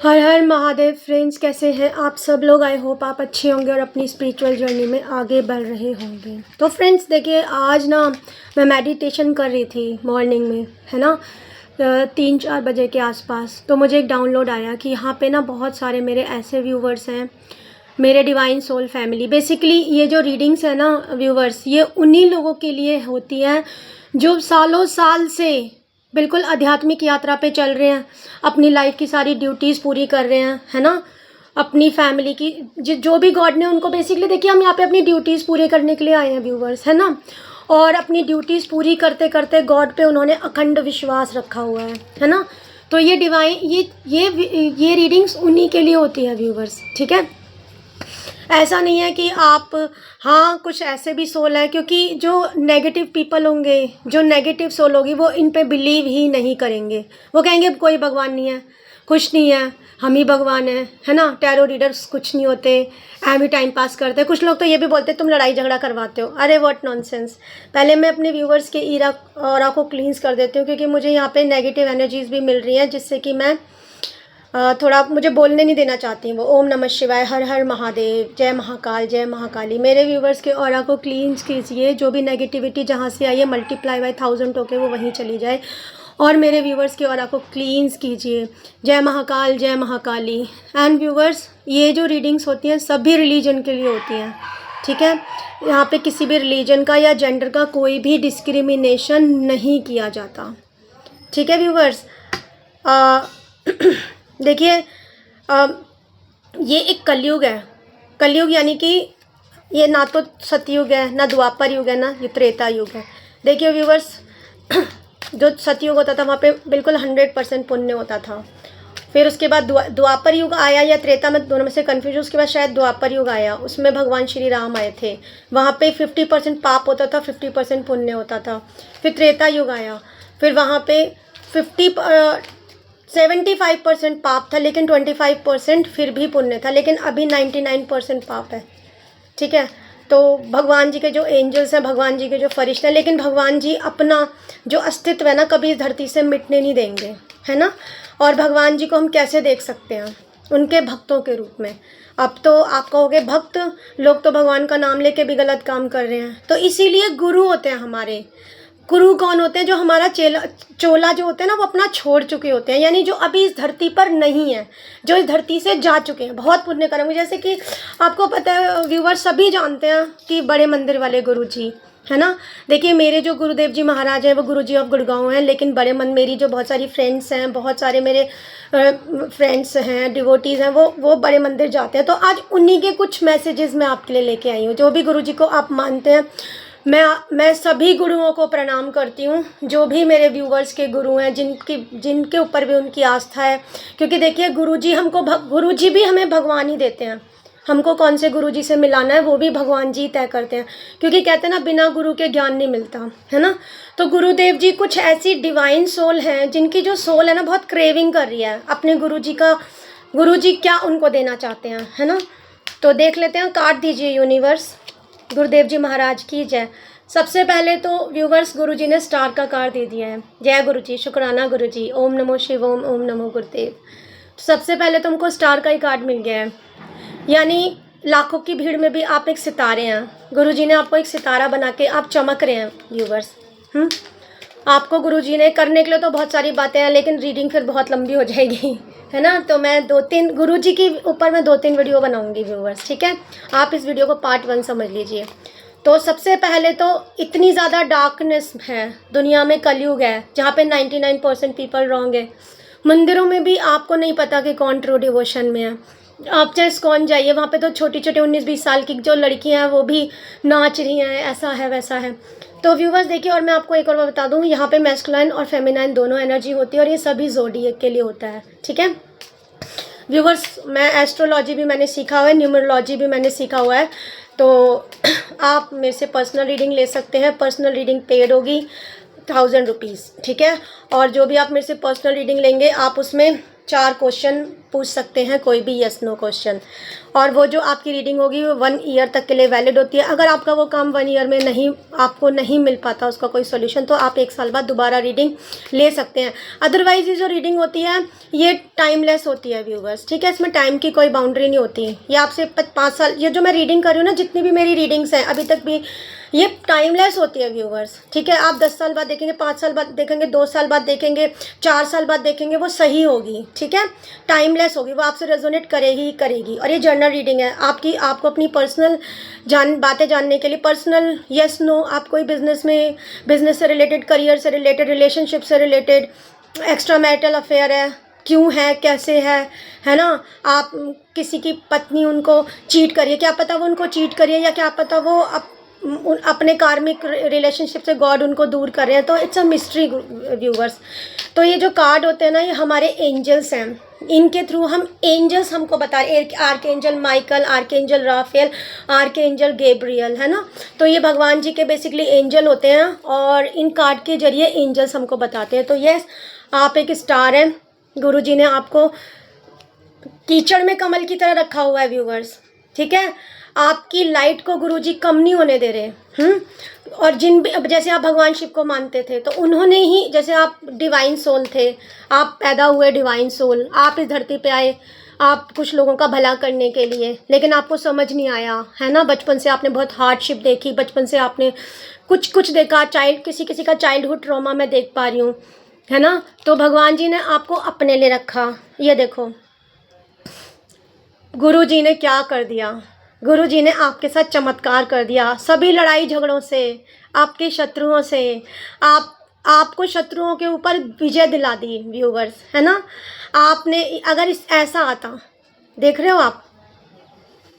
हर Har Mahadev friends, कैसे हैं आप सब लोग। आई होप आप अच्छे होंगे और अपनी स्पिरिचुअल जर्नी में आगे बढ़ रहे होंगे। तो फ्रेंड्स देखिए, आज ना मैं मेडिटेशन कर रही थी मॉर्निंग में, है ना, 3-4 बजे के आसपास। तो मुझे एक डाउनलोड आया कि यहाँ पे ना बहुत सारे मेरे ऐसे व्यूवर्स हैं, मेरे डिवाइन सोल फैमिली। बेसिकली ये जो रीडिंग्स है ना व्यूवर्स, ये उन्हीं लोगों के लिए होती हैं जो सालों साल से बिल्कुल आध्यात्मिक यात्रा पे चल रहे हैं, अपनी लाइफ की सारी ड्यूटीज़ पूरी कर रहे हैं, है ना, अपनी फैमिली की जो भी गॉड ने उनको बेसिकली, देखिए हम यहाँ पे अपनी ड्यूटीज़ पूरी करने के लिए आए हैं व्यूवर्स, है ना। और अपनी ड्यूटीज़ पूरी करते करते गॉड पे उन्होंने अखंड विश्वास रखा हुआ है ना। तो ये डिवाइन ये रीडिंग्स उन्हीं के लिए होती है व्यूवर्स, ठीक है। ऐसा नहीं है कि आप, हाँ कुछ ऐसे भी सोल है, क्योंकि जो नेगेटिव पीपल होंगे, जो नेगेटिव सोल होगी, वो इन पे बिलीव ही नहीं करेंगे। वो कहेंगे कोई भगवान नहीं है, कुछ नहीं है, हम ही भगवान है ना। टैरो रीडर्स कुछ नहीं होते, ऐसे टाइम पास करते। कुछ लोग तो ये भी बोलते तुम लड़ाई झगड़ा करवाते हो। अरे व्हाट नॉनसेंस। पहले मैं अपने व्यूवर्स के ऑरा को क्लींस कर देती हूँ, क्योंकि मुझे यहाँ पे नेगेटिव एनर्जीज भी मिल रही हैं, जिससे कि मैं थोड़ा मुझे बोलने नहीं देना चाहती वो। ओम नमः शिवाय, हर हर महादेव, जय महाकाल, जय महाकाली। मेरे व्यूवर्स के ऑरा को क्लींस कीजिए, जो भी नेगेटिविटी जहाँ से आई है मल्टीप्लाई बाय 1000 होके वो वहीं चली जाए। और मेरे व्यूवर्स के ऑरा को क्लींस कीजिए, जय महाकाल, जय महाकाली। एंड व्यूवर्स, ये जो रीडिंग्स होती हैं सभी रिलीजन के लिए होती हैं, ठीक है। यहाँ पे किसी भी रिलीजन का या जेंडर का कोई भी डिस्क्रिमिनेशन नहीं किया जाता, ठीक है व्यूवर्स। देखिए, ये एक कलयुग है। कलयुग यानी कि ये ना तो सतयुग है, ना द्वापर युग है, ना ये त्रेता युग है। देखिए व्यूवर्स, जो सतयुग होता था वहाँ पे बिल्कुल 100% पुण्य होता था। फिर उसके बाद द्वापर युग आया या त्रेता, में दोनों में से कन्फ्यूज। उसके बाद शायद द्वापर युग आया, उसमें भगवान श्री राम आए थे। वहाँ पे 50% पाप होता था, 50% पुण्य होता था। फिर त्रेता युग आया, फिर वहाँ पे 75% पाप था, लेकिन 25% फिर भी पुण्य था। लेकिन अभी 99% पाप है, ठीक है। तो भगवान जी के जो एंजल्स हैं, भगवान जी के जो फरिश्ते हैं, लेकिन भगवान जी अपना जो अस्तित्व है ना कभी इस धरती से मिटने नहीं देंगे, है ना। और भगवान जी को हम कैसे देख सकते हैं? उनके भक्तों के रूप में। अब तो आप कहोगे भक्त लोग तो भगवान का नाम लेके भी गलत काम कर रहे हैं। तो इसीलिए गुरु होते हैं हमारे। गुरु कौन होते हैं? जो हमारा चोला जो होते हैं ना, वो अपना छोड़ चुके होते हैं, यानी जो अभी इस धरती पर नहीं है, जो इस धरती से जा चुके हैं, बहुत पुण्य कर्म। जैसे कि आपको पता है व्यूवर्स, सभी जानते हैं कि बड़े मंदिर वाले गुरु जी, है ना। देखिए मेरे जो गुरुदेव जी महाराज हैं वो गुरु जी ऑफ गुड़गांव हैं, लेकिन मेरी जो बहुत सारी फ्रेंड्स हैं, बहुत सारे मेरे फ्रेंड्स हैं, डिवोटीज़ हैं, वो बड़े मंदिर जाते हैं। तो आज उन्हीं के कुछ मैसेजेस मैं आपके लिए लेके आई हूँ। जो भी गुरु जी को आप मानते हैं, मैं सभी गुरुओं को प्रणाम करती हूँ, जो भी मेरे व्यूवर्स के गुरु हैं, जिनके ऊपर भी उनकी आस्था है। क्योंकि देखिए गुरु जी भी हमें भगवान ही देते हैं। हमको कौन से गुरु जी से मिलाना है वो भी भगवान जी तय करते हैं, क्योंकि कहते हैं ना बिना गुरु के ज्ञान नहीं मिलता, है ना। तो गुरुदेव जी कुछ ऐसी डिवाइन सोल हैं जिनकी जो सोल है ना बहुत क्रेविंग कर रही है अपने गुरु जी क्या उनको देना चाहते हैं, है ना। तो देख लेते हैं, काट दीजिए यूनिवर्स। गुरुदेव जी महाराज की जय। सबसे पहले तो व्यूवर्स, गुरु जी ने स्टार का कार्ड दे दिया है। जय गुरु जी, शुक्राना गुरु जी। ओम नमो शिव ओम, ओम नमो गुरुदेव। तो सबसे पहले तुमको स्टार का ही कार्ड मिल गया है, यानी लाखों की भीड़ में भी आप एक सितारे हैं। गुरु जी ने आपको एक सितारा बना के आप चमक रहे हैं व्यूवर्स। आपको गुरु जी ने करने के लिए तो बहुत सारी बातें हैं, लेकिन रीडिंग फिर बहुत लंबी हो जाएगी, है ना। तो मैं 2-3 गुरु जी के ऊपर मैं 2-3 वीडियो बनाऊंगी व्यूवर्स, ठीक है। आप इस वीडियो को पार्ट 1 समझ लीजिए। तो सबसे पहले तो इतनी ज़्यादा डार्कनेस है दुनिया में, कलयुग है जहाँ पे 99% पीपल रॉन्ग है। मंदिरों में भी आपको नहीं पता कि कौन ट्रू डिवोशन में है। आप चाहे इस्कॉन जाइए, वहाँ पे तो छोटी छोटी 19-20 साल की जो लड़कियाँ हैं वो भी नाच रही हैं, ऐसा है वैसा है। तो व्यूवर्स देखिए, और मैं आपको एक और बात बता दूँ, यहाँ पे मैस्कुलाइन और फेमिनाइन दोनों एनर्जी होती है, और ये सभी ज़ोडिएक के लिए होता है, ठीक है व्यूवर्स। मैं एस्ट्रोलॉजी भी मैंने सीखा हुआ है, न्यूमरोलॉजी भी मैंने सीखा हुआ है। तो आप मेरे से पर्सनल रीडिंग ले सकते हैं। पर्सनल रीडिंग पेड होगी 1000 रुपीज़, ठीक है। और जो भी आप मेरे से पर्सनल रीडिंग लेंगे, आप उसमें 4 क्वेश्चन पूछ सकते हैं कोई भी यस नो क्वेश्चन। और वो जो आपकी रीडिंग होगी वो 1 ईयर तक के लिए वैलिड होती है। अगर आपका वो काम 1 ईयर में आपको नहीं मिल पाता उसका कोई सोल्यूशन, तो आप 1 साल बाद दोबारा रीडिंग ले सकते हैं। अदरवाइज ये जो रीडिंग होती है ये टाइमलेस होती है व्यूवर्स, ठीक है। इसमें टाइम की कोई बाउंड्री नहीं होती। ये आपसे 5 साल, ये जो मैं रीडिंग कर रही हूँ ना, जितनी भी मेरी रीडिंग्स हैं अभी तक भी, ये टाइमलेस होती है व्यूवर्स, ठीक है। आप 10 साल बाद देखेंगे, 5 साल बाद देखेंगे, 2 साल बाद देखेंगे, 4 साल बाद देखेंगे, वो सही होगी, ठीक है। टाइमलेस होगी, वो आपसे रेजोनेट करेगी ही करेगी। और ये जर्नल रीडिंग है आपको अपनी पर्सनल बातें जानने के लिए, पर्सनल यस नो, आप कोई बिजनेस से रिलेटेड, करियर से रिलेटेड, रिलेशनशिप से रिलेटेड, एक्स्ट्रा मैरिटल अफेयर है, क्यों है, कैसे है ना। आप किसी की पत्नी उनको चीट करिए, क्या पता वो उनको चीट करिए, या क्या पता वो अपने कार्मिक रिलेशनशिप से गॉड उनको दूर कर रहे हैं। तो इट्स अ मिस्ट्री व्यूवर्स। तो ये जो कार्ड होते हैं ना, ये हमारे एंजल्स हैं, इनके थ्रू एंजल्स हमको बता रहे हैं। Archangel Michael, archangel Raphael, archangel Gabriel, है ना। तो ये भगवान जी के बेसिकली एंजल होते हैं और इन कार्ड के जरिए एंजल्स हमको बताते हैं। तो यस, आप एक स्टार हैं, गुरु जी ने आपको कीचड़ में कमल की तरह रखा हुआ है व्यूवर्स, ठीक है। आपकी लाइट को गुरुजी कम नहीं होने दे रहे। और जैसे आप भगवान शिव को मानते थे, तो उन्होंने ही, जैसे आप डिवाइन सोल थे, आप पैदा हुए डिवाइन सोल, आप इस धरती पे आए आप कुछ लोगों का भला करने के लिए, लेकिन आपको समझ नहीं आया, है ना। बचपन से आपने बहुत हार्डशिप देखी, बचपन से आपने कुछ देखा, किसी का चाइल्डहुड ट्रॉमा मैं देख पा रही हूँ, है ना। तो भगवान जी ने आपको अपने लिए रखा। ये देखो गुरु जी ने क्या कर दिया, गुरु जी ने आपके साथ चमत्कार कर दिया। सभी लड़ाई झगड़ों से, आपके शत्रुओं से, आपको शत्रुओं के ऊपर विजय दिला दी व्यूवर्स, है ना। आपने अगर ऐसा आता, देख रहे हो आप,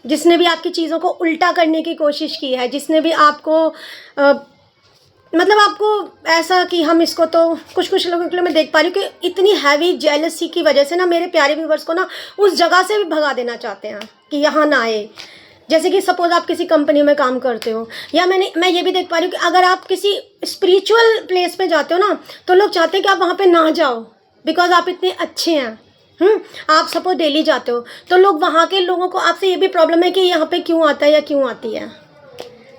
जिसने भी आपकी चीज़ों को उल्टा करने की कोशिश की है, जिसने भी आपको मतलब आपको ऐसा कि हम इसको, तो कुछ लोगों के लिए मैं देख पा रही हूँ कि इतनी हैवी जेलसी की वजह से ना मेरे प्यारे व्यूवर्स को ना उस जगह से भी भगा देना चाहते हैं कि यहाँ ना आए। जैसे कि सपोज आप किसी कंपनी में काम करते हो, या मैं ये भी देख पा रही हूँ कि अगर आप किसी स्पिरिचुअल प्लेस में जाते हो ना, तो लोग चाहते हैं कि आप वहाँ पे ना जाओ, बिकॉज आप इतने अच्छे हैं। आप सपोज डेली जाते हो, तो लोग, वहाँ के लोगों को आपसे ये भी प्रॉब्लम है कि यहाँ पे क्यों आता है या क्यों आती है,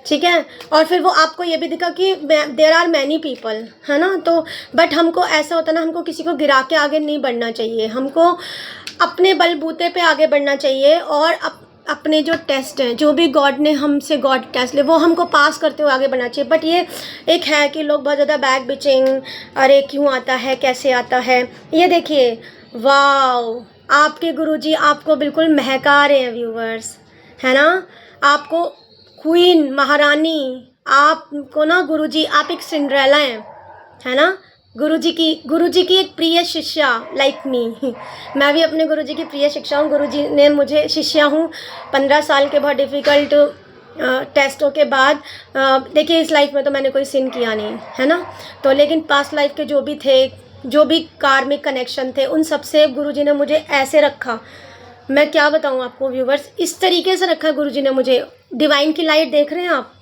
ठीक है। और फिर वो आपको ये भी दिखा कि देयर आर मैनी पीपल, है ना। तो बट हमको ऐसा होता है ना, हमको किसी को गिरा के आगे नहीं बढ़ना चाहिए, हमको अपने बलबूते पे आगे बढ़ना चाहिए। और अपने जो टेस्ट हैं, जो भी गॉड ने हमसे गॉड टेस्ट ले, वो हमको पास करते हुए आगे बढ़ना चाहिए। बट ये एक है कि लोग बहुत ज़्यादा बैक बिचिंग, अरे क्यों आता है, कैसे आता है। ये देखिए, वाओ, आपके गुरुजी आपको बिल्कुल महका रहे हैं व्यूवर्स, है ना। आपको क्वीन, महारानी, आपको ना गुरुजी, आप एक सिंड्रेला हैं, है ना। गुरुजी की एक प्रिय शिष्या, लाइक मी। मैं भी अपने गुरुजी की प्रिय शिष्या हूँ। गुरुजी ने मुझे शिष्या हूँ 15 साल के बहुत डिफ़िकल्ट टेस्टों के बाद। देखिए, इस लाइफ में तो मैंने कोई सिन किया नहीं, है ना। तो लेकिन पास्ट लाइफ के जो भी थे, जो भी कार्मिक कनेक्शन थे, उन सब से गुरुजी ने मुझे ऐसे रखा, मैं क्या बताऊँ आपको व्यूवर्स, इस तरीके से रखा है गुरुजी ने मुझे। डिवाइन की लाइट देख रहे हैं आप,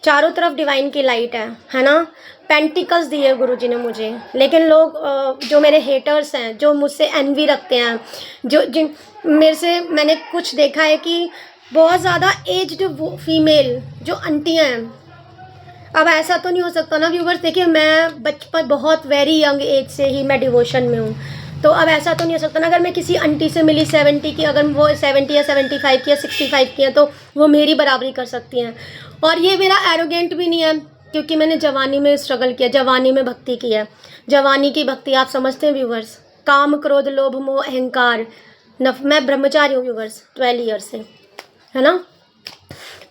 चारों तरफ डिवाइन की लाइट है ना। पेंटिकल्स दिए गुरुजी ने मुझे। लेकिन लोग जो मेरे हेटर्स हैं, जो मुझसे एनवी रखते हैं, जिन मेरे से मैंने कुछ देखा है कि बहुत ज़्यादा एज्ड फीमेल जो आंटियाँ हैं। अब ऐसा तो नहीं हो सकता ना व्यूवर्स, देखिए मैं बचपन बहुत वेरी यंग एज से ही मैं डिवोशन में हूँ, तो अब ऐसा तो नहीं हो सकता ना, अगर मैं किसी आंटी से मिली 70 की, अगर वो 70 या 75 की या 65 की है, तो वो मेरी बराबरी कर सकती हैं। और ये मेरा एरोगेंट भी नहीं है, क्योंकि मैंने जवानी में स्ट्रगल किया, जवानी में भक्ति की है। जवानी की भक्ति आप समझते हैं व्यूवर्स, काम क्रोध लोभ मोह अहंकार, मैं ब्रह्मचारी हूँ व्यूवर्स 12 ईयर से, है ना।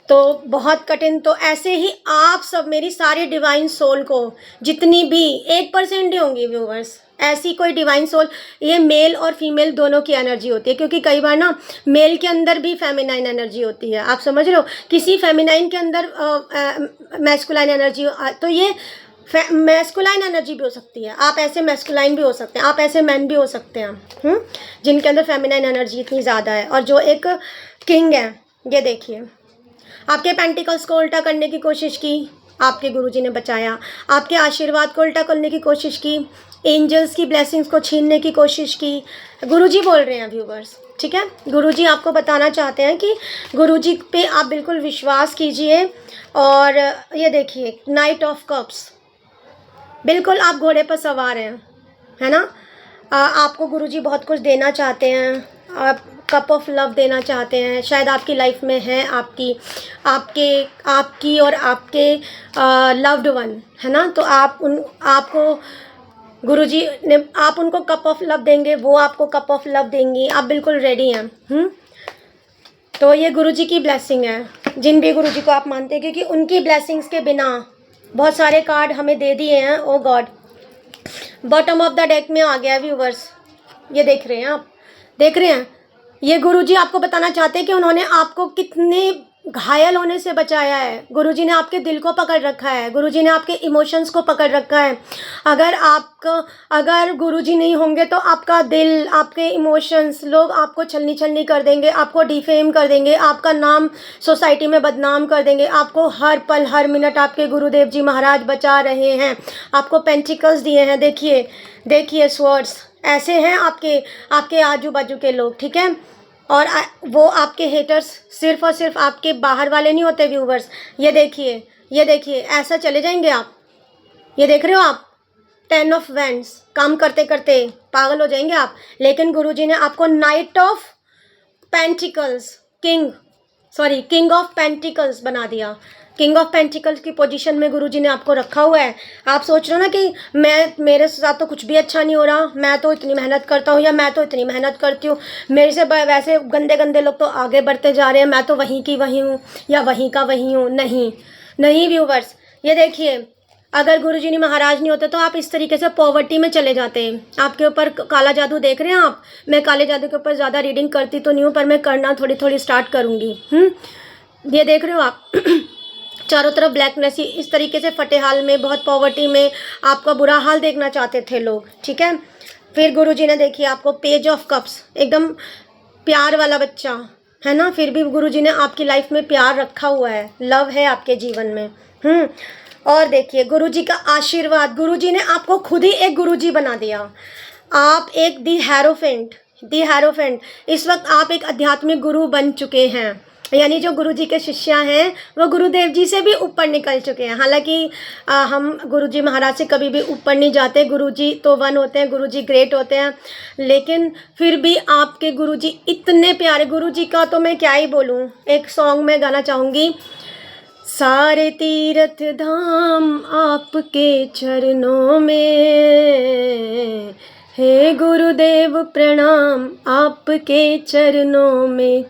तो बहुत कठिन। तो ऐसे ही आप सब मेरी सारी डिवाइन सोल को, जितनी भी 1% ही होंगी व्यूवर्स, ऐसी कोई डिवाइन सोल, ये मेल और फीमेल दोनों की एनर्जी होती है। क्योंकि कई बार ना मेल के अंदर भी फेमिनाइन एनर्जी होती है, आप समझ रहे हो, किसी फेमिनाइन के अंदर मैस्कुलाइन एनर्जी, तो ये मैस्कुलाइन एनर्जी भी हो सकती है। आप ऐसे मैस्कुलाइन भी हो सकते हैं, आप ऐसे मैन भी हो सकते हैं, जिनके अंदर फेमिनाइन एनर्जी इतनी ज़्यादा है। और जो एक किंग है, ये देखिए, आपके पेंटिकल्स को उल्टा करने की कोशिश की, आपके गुरुजी ने बचाया। आपके आशीर्वाद को उल्टा करने की कोशिश की, एंजल्स की ब्लेसिंग्स को छीनने की कोशिश की। गुरुजी बोल रहे हैं व्यूवर्स, ठीक है। गुरुजी आपको बताना चाहते हैं कि गुरुजी पे आप बिल्कुल विश्वास कीजिए। और ये देखिए नाइट ऑफ कप्स, बिल्कुल आप घोड़े पर सवार हैं, है ना। आपको गुरुजी बहुत कुछ देना चाहते हैं, आप कप ऑफ लव देना चाहते हैं, शायद आपकी लाइफ में है आपकी और आपके लव्ड वन, है ना। तो आपको गुरुजी ने, आप उनको कप ऑफ लव देंगे, वो आपको कप ऑफ लव देंगी, आप बिल्कुल रेडी हैं। तो ये गुरुजी की ब्लेसिंग है, जिन भी गुरुजी को आप मानते हैं, क्योंकि उनकी ब्लेसिंग्स के बिना बहुत सारे कार्ड हमें दे दिए हैं। Oh God, bottom of the deck में आ गया व्यूवर्स, ये देख रहे हैं आप, देख रहे हैं। ये गुरुजी आपको बताना चाहते हैं कि उन्होंने आपको कितने घायल होने से बचाया है। गुरुजी ने आपके दिल को पकड़ रखा है, गुरुजी ने आपके इमोशंस को पकड़ रखा है। अगर गुरुजी नहीं होंगे तो आपका दिल, आपके इमोशंस, लोग आपको छलनी छलनी कर देंगे, आपको डिफेम कर देंगे, आपका नाम सोसाइटी में बदनाम कर देंगे। आपको हर पल हर मिनट आपके गुरुदेव जी महाराज बचा रहे हैं, आपको पेंटिकल्स दिए हैं। देखिए स्वर्ड्स, ऐसे हैं आपके आजू बाजू के लोग, ठीक है। और वो आपके हेटर्स सिर्फ और सिर्फ आपके बाहर वाले नहीं होते व्यूवर्स। ये देखिए ऐसा चले जाएंगे आप, ये देख रहे हो आप, 10 ऑफ वैंड्स, काम करते करते पागल हो जाएंगे आप। लेकिन गुरुजी ने आपको night of pentacles, king of pentacles बना दिया। किंग ऑफ पेंटिकल्स की पोजीशन में गुरुजी ने आपको रखा हुआ है। आप सोच रहे हो ना कि मेरे साथ तो कुछ भी अच्छा नहीं हो रहा, मैं तो इतनी मेहनत करता हूँ या मैं तो इतनी मेहनत करती हूँ, मेरे से वैसे गंदे गंदे लोग तो आगे बढ़ते जा रहे हैं, मैं तो वहीं की वहीं हूँ या वहीं का वहीं हूँ। नहीं व्यूवर्स, ये देखिए, अगर गुरुजी ने महाराज नहीं होते तो आप इस तरीके से पॉवर्टी में चले जाते हैं। आपके ऊपर काला जादू देख रहे हैं आप। मैं काले जादू के ऊपर ज़्यादा रीडिंग करती तो नहीं हूँ, पर मैं करना थोड़ी थोड़ी स्टार्ट करूँगी। ये देख रहे हो आप चारों तरफ ब्लैकनेस ही, इस तरीके से फटेहाल में, बहुत पॉवर्टी में आपका बुरा हाल देखना चाहते थे लोग, ठीक है। फिर गुरुजी ने देखिए आपको पेज ऑफ कप्स, एकदम प्यार वाला बच्चा, है ना। फिर भी गुरुजी ने आपकी लाइफ में प्यार रखा हुआ है, लव है आपके जीवन में। और देखिए गुरुजी का आशीर्वाद, गुरुजी ने आपको खुद ही एक गुरुजी बना दिया। आप एक दी हैरोफेंट, इस वक्त आप एक आध्यात्मिक गुरु बन चुके हैं। यानी जो गुरुजी के शिष्य हैं वो गुरुदेव जी से भी ऊपर निकल चुके हैं। हालांकि हम गुरुजी महाराज से कभी भी ऊपर नहीं जाते, गुरुजी तो वन होते हैं, गुरुजी ग्रेट होते हैं। लेकिन फिर भी आपके गुरुजी इतने प्यारे, गुरुजी का तो मैं क्या ही बोलूँ। एक सॉन्ग में गाना चाहूँगी, सारे तीर्थ धाम आपके चरणों में, हे गुरुदेव प्रणाम आपके चरणों में,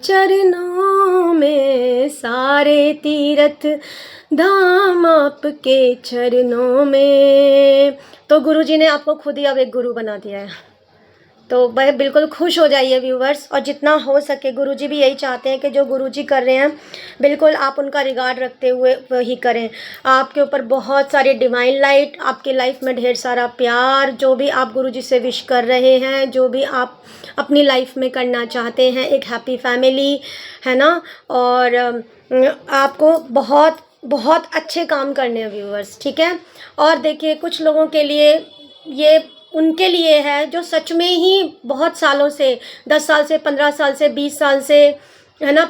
सारे तीर्थ धाम आपके चरणों में। तो गुरुजी ने आपको खुद ही अब एक गुरु बना दिया है। तो वह बिल्कुल खुश हो जाइए व्यूवर्स, और जितना हो सके गुरुजी भी यही चाहते हैं कि जो गुरुजी कर रहे हैं बिल्कुल आप उनका रिगार्ड रखते हुए वही करें। आपके ऊपर बहुत सारी डिवाइन लाइट, आपकी लाइफ में ढेर सारा प्यार, जो भी आप गुरुजी से विश कर रहे हैं, जो भी आप अपनी लाइफ में करना चाहते हैं, एक हैप्पी फैमिली, है ना। और आपको बहुत बहुत अच्छे काम करने हैं व्यूवर्स, ठीक है। और देखिए कुछ लोगों के लिए ये उनके लिए है जो सच में ही बहुत सालों से, 10 साल से, 15 साल से, 20 साल से, है ना,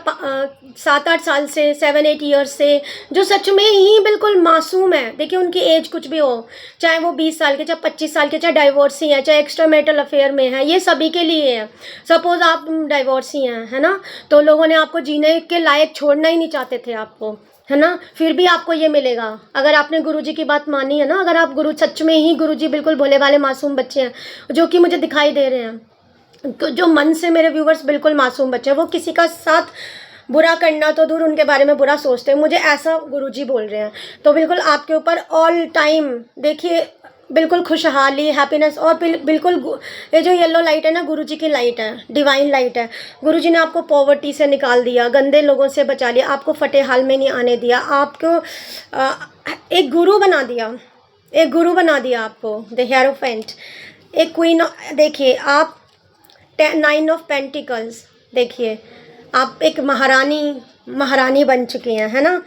7-8 साल से, 7-8 ईयर्स से, जो सच में ही बिल्कुल मासूम है। देखिए उनकी एज कुछ भी हो, चाहे वो 20 साल के, चाहे 25 साल के, चाहे डाइवोर्सी हैं, चाहे एक्स्ट्रा मैरिटल अफेयर में है, ये सभी के लिए है। सपोज आप डाइवोर्सी हैं, है ना, तो लोगों ने आपको जीने के लायक छोड़ना ही नहीं चाहते थे आपको, है ना, फिर भी आपको ये मिलेगा अगर आपने गुरुजी की बात मानी है ना। अगर आप सच में ही गुरुजी बिल्कुल भोले वाले मासूम बच्चे हैं जो कि मुझे दिखाई दे रहे हैं, तो जो मन से मेरे व्यूवर्स बिल्कुल मासूम बच्चे हैं, वो किसी का साथ बुरा करना तो दूर, उनके बारे में बुरा सोचते हैं, मुझे ऐसा गुरुजी बोल रहे हैं। तो बिल्कुल आपके ऊपर ऑल टाइम देखिए बिल्कुल खुशहाली, हैप्पीनेस, और बिल्कुल ये जो येलो लाइट है ना, गुरुजी की लाइट है, डिवाइन लाइट है। गुरुजी ने आपको पॉवर्टी से निकाल दिया, गंदे लोगों से बचा लिया, आपको फटे हाल में नहीं आने दिया, आपको एक गुरु बना दिया आपको, द हेरोफेंट, एक क्वीन। देखिए आप 9 ऑफ पेंटिकल्स, देखिए आप एक महारानी बन चुकी हैं, है ना।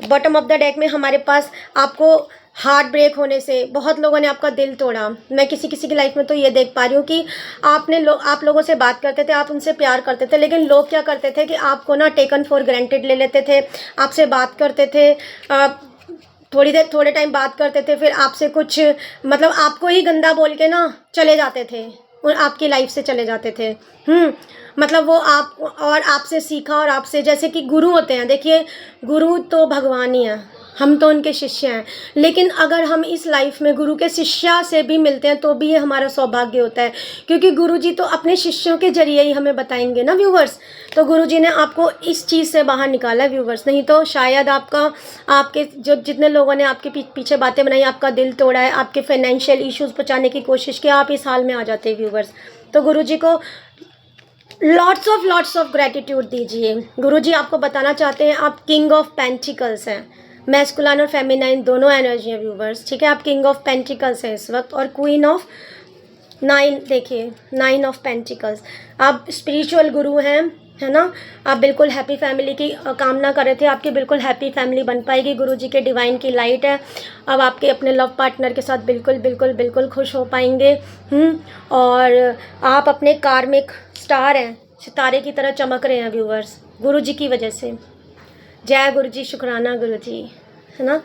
बॉटम ऑफ द डेक में हमारे पास आपको हार्ट ब्रेक होने से, बहुत लोगों ने आपका दिल तोड़ा। मैं किसी किसी की लाइफ में तो ये देख पा रही हूँ कि आप लोगों से बात करते थे, आप उनसे प्यार करते थे, लेकिन लोग क्या करते थे कि आपको ना टेकन फॉर ग्रांटेड ले लेते थे, आपसे बात करते थे, थोड़े टाइम बात करते थे, फिर आपसे कुछ मतलब आपको ही गंदा बोल के ना चले जाते थे और आपकी लाइफ से चले जाते थे। मतलब वो आप और आपसे सीखा, और आपसे जैसे कि गुरु होते हैं, देखिए गुरु तो भगवान ही हैं, हम तो उनके शिष्य हैं, लेकिन अगर हम इस लाइफ में गुरु के शिष्या से भी मिलते हैं तो भी ये हमारा सौभाग्य होता है, क्योंकि गुरु जी तो अपने शिष्यों के जरिए ही हमें बताएंगे ना व्यूवर्स। तो गुरु जी ने आपको इस चीज़ से बाहर निकाला है व्यूवर्स, नहीं तो शायद आपके जो जितने लोगों ने आपके पीछे बातें बनाई, आपका दिल तोड़ा है, आपके फाइनेंशियल इश्यूज पहुँचाने की कोशिश की, आप इस हाल में आ जाते व्यूवर्स। तो गुरु जी को लॉट्स ऑफ ग्रेटिट्यूड दीजिए। गुरुजी आपको बताना चाहते हैं आप किंग ऑफ पेंटिकल्स हैं, मैस्कुलाइन और फेमिनाइन दोनों एनर्जी हैं व्यूवर्स, ठीक है। आप किंग ऑफ पेंटिकल्स हैं इस वक्त, और क्वीन ऑफ नाइन, देखिए 9 ऑफ पेंटिकल्स। आप स्पिरिचुअल गुरु हैं, है ना। आप बिल्कुल हैप्पी फैमिली की कामना कर रहे थे, आपकी बिल्कुल हैप्पी फैमिली बन पाएगी। गुरुजी के डिवाइन की लाइट है, अब आपके अपने लव पार्टनर के साथ बिल्कुल खुश हो पाएंगे। और आप अपने कार्मिक स्टार हैं, सितारे की तरह चमक रहे हैं व्यूवर्स, गुरुजी की वजह से। जय गुरुजी, शुक्राना गुरुजी, है ना।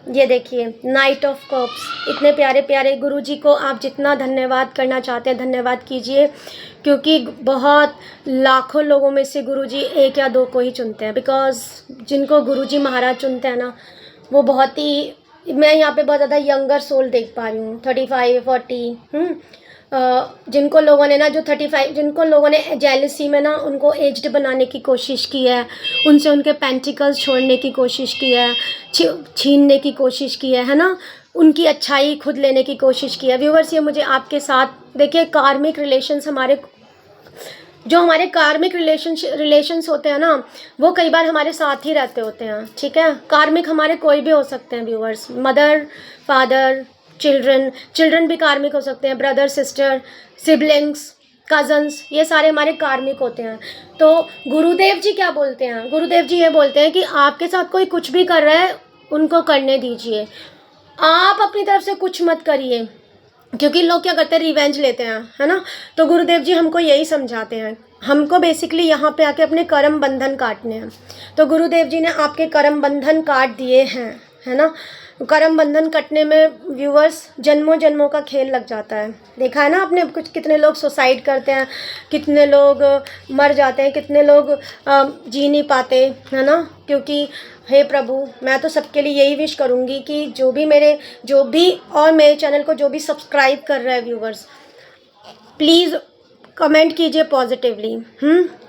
ये देखिए नाइट ऑफ कप्स, इतने प्यारे प्यारे गुरुजी को आप जितना धन्यवाद करना चाहते हैं धन्यवाद कीजिए, क्योंकि बहुत लाखों लोगों में से गुरुजी 1 या 2 को ही चुनते हैं। बिकॉज जिनको गुरुजी महाराज चुनते हैं ना, वो बहुत ही, मैं यहाँ पे बहुत ज़्यादा यंगर सोल देख पा रही हूँ, 35 40। जिनको लोगों ने ना जो 35, जिनको लोगों ने जेलसी में ना उनको एज्ड बनाने की कोशिश की है, उनसे उनके पेंटिकल्स छोड़ने की कोशिश की है, छीनने की कोशिश की है ना, उनकी अच्छाई खुद लेने की कोशिश की है। व्यूवर्स, ये मुझे आपके साथ देखिए, कार्मिक रिलेशंस हमारे कार्मिक रिलेशंस होते हैं ना, वो कई बार हमारे साथ ही रहते होते हैं, ठीक है। कार्मिक हमारे कोई भी हो सकते हैं व्यूवर्स, मदर फादर, चिल्ड्रन भी कार्मिक हो सकते हैं, ब्रदर सिस्टर, सिबलिंग्स, कजन्स, ये सारे हमारे कार्मिक होते हैं। तो गुरुदेव जी क्या बोलते हैं? गुरुदेव जी ये बोलते हैं कि आपके साथ कोई कुछ भी कर रहा है उनको करने दीजिए, आप अपनी तरफ से कुछ मत करिए, क्योंकि लोग क्या करते हैं, रिवेंज लेते हैं, है ना। तो गुरुदेव जी हमको यही समझाते हैं, हमको बेसिकली यहाँ पे आके अपने कर्म बंधन काटने हैं। तो गुरुदेव जी ने आपके कर्म बंधन काट दिए हैं, है ना। कर्म बंधन कटने में व्यूवर्स जन्मों जन्मों का खेल लग जाता है। देखा है ना आपने, कुछ कितने लोग सुसाइड करते हैं, कितने लोग मर जाते हैं, कितने लोग जी नहीं पाते, है ना। क्योंकि हे प्रभु, मैं तो सबके लिए यही विश करूँगी कि जो भी मेरे चैनल को जो भी सब्सक्राइब कर रहा है व्यूवर्स, प्लीज़ कमेंट कीजिए पॉजिटिवली,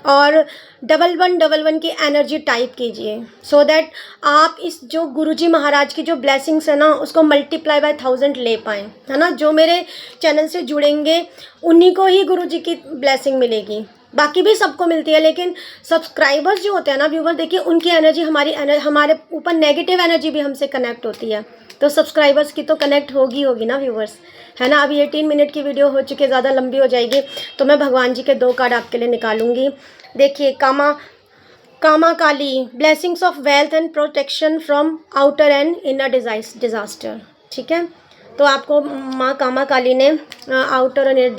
और 1111 की एनर्जी टाइप कीजिए, सो दैट आप इस जो गुरुजी महाराज की जो ब्लेसिंग्स है ना, उसको मल्टीप्लाई बाय 1000 ले पाएँ, है ना। जो मेरे चैनल से जुड़ेंगे उन्हीं को ही गुरुजी की ब्लेसिंग मिलेगी, बाकी भी सबको मिलती है, लेकिन सब्सक्राइबर्स जो होते हैं ना व्यूवर, देखिए उनकी एनर्जी हमारे ऊपर नेगेटिव एनर्जी भी हमसे कनेक्ट होती है, तो सब्सक्राइबर्स की तो कनेक्ट होगी ना व्यूवर्स, है ना। अभी 18 मिनट की वीडियो हो चुकी है, ज़्यादा लंबी हो जाएगी, तो मैं भगवान जी के 2 कार्ड आपके लिए निकालूंगी। देखिए Kama Kali, blessings of wealth and protection from outer and inner disaster, ठीक है। तो आपको माँ कामा काली ने आउटर और इनर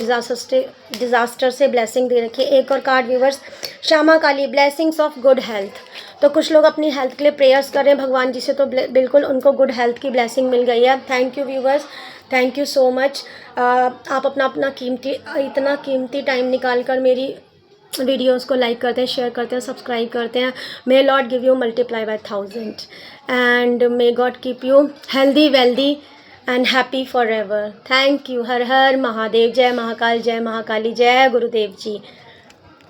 डिजास्टर से ब्लेसिंग दे रखी है। एक और card viewers, Shyama Kali, blessings of good health. तो कुछ लोग अपनी हेल्थ के लिए प्रेयर्स कर रहे हैं भगवान जी से, तो बिल्कुल उनको गुड हेल्थ की ब्लेसिंग मिल गई है। Thank you viewers, thank you so much. आप अपना इतना कीमती टाइम निकाल कर मेरी वीडियोस को लाइक करते हैं, शेयर करते हैं, सब्सक्राइब करते हैं। May Lord give you multiply by 1000 and may God keep you healthy wealthy and happy for ever. Thank you. Har Har Mahadev. जय महाकाल, जय महाकाली, जय गुरुदेव जी।